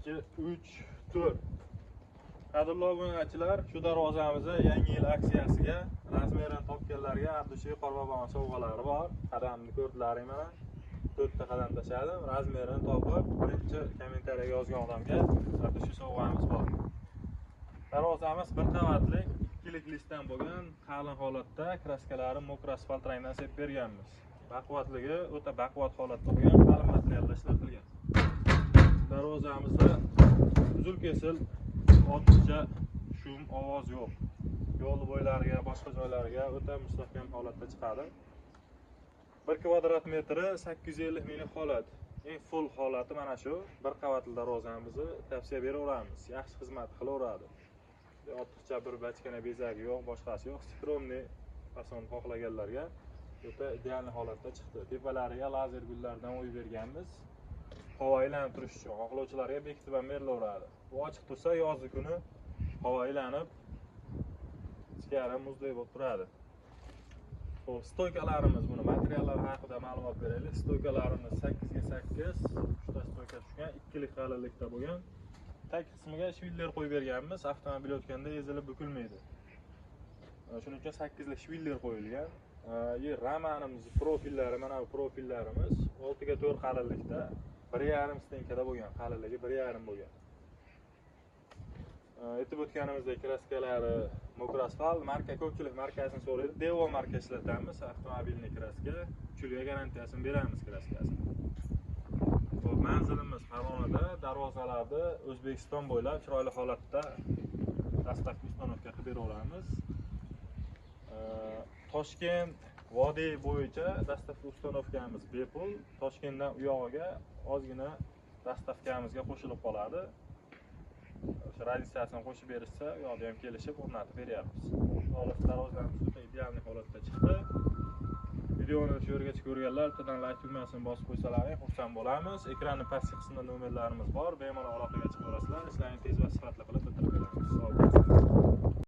2, 3, 4. Qadrli obunachilar, shu darvozamizni yangi yil aksiyasiga razmerini topganlarga Abdushiy Qorbobon sovg'alari bor. Qadamni ko'rdilaring mana. 4 ta qadam tashladim. Razmerini topib, birinchi kommentariyaga yozgan odamga Abdushiy sovg'amiz bor. Darvozamiz bir qavatlik, ikkilik listdan bo'lgan, qalin holatda kraskalari mokr asfalt rangdan sepib berganmiz. Baquvvatligi o'ta baquvvat holatda bo'lgan, qalin materialda ishlatilgan. Darvozamizda uzun kesil, ortiqcha shum, ovoz yo'q. Yo'l bo'ylariga, boshqa joylariga o'ta mustahkam holatda chiqadi. 1 kvadrat metri 850 ming holat. Eng full holati mana shu. Bir qavatli darvozamizni tavsiya beraveramiz. Yaxshi xizmat qilaveradi. Ortiqcha bir bachkana bezagi yo'q, boshqasi yo'q. Skromniy fason xohlaganlarga o'ta ideal holatda chiqdi. Tepalariga lazer gullardan o'yib berganmiz. Havo aylanib turish uchun xohlovchilarga bekitib ham berilaveradi. Bu ochiq tursa yozgi kuni havo aylanib ichkari muzdek bo'lib turadi. Xo'p, stoykalarimiz, buni materiallar haqida ma'lumot beraylik. Stoykalarimiz 8 ga 8, 3 ta stoyka tushgan, ikkilik qalinlikda bo'lgan. Tag qismiga shviller qo'yib berganmiz, avtomobil o'tganda ezilib bukilmaydi. Shuning uchun 8 lik shviller qo'yilgan. Ramanimiz profillari, mana bu profillarimiz 6 ga 4 qalinlikda, 1,5 stenkada bo'lgan, qalinligi 1,5 bo'lgan. Aytib o'tganimizdek kraskalari mokr asfalt, marka ko'pchilik markasini so'raydi. Devo marka ishlatamiz, avtomobilning kraska, 3 yilga garantiyasini beramiz kraskasini. Xo'p, manzilimiz Farg'onada, darvozalarni O'zbekiston bo'ylab chiroyli holatda dastavka ustanovka qilib beraveramiz. Toshkent vodiy bo'yicha dastavka ustanovkamiz bepul. Toshkentdan u yog'iga ozgina dastavkamizga qo'shilib qoladi. O'sha radiatsiyasini qo'shib berishsa, u yoqda ham kelishib o'rnatib beryapmiz. Darvozamiz o'ta ideal holatda chiqdi. Videoni shu yergacha ko'rganlar bittadan like tugmasini bosib qo'ysalaring xursand bo'lamiz. Ekranning pastki qismida nomerlarimiz bor. Bemalol aloqaga chiqaverasizlar. Ishlaringizni tez va sifatli qilib bitirib beramiz. Sog' bo'ling.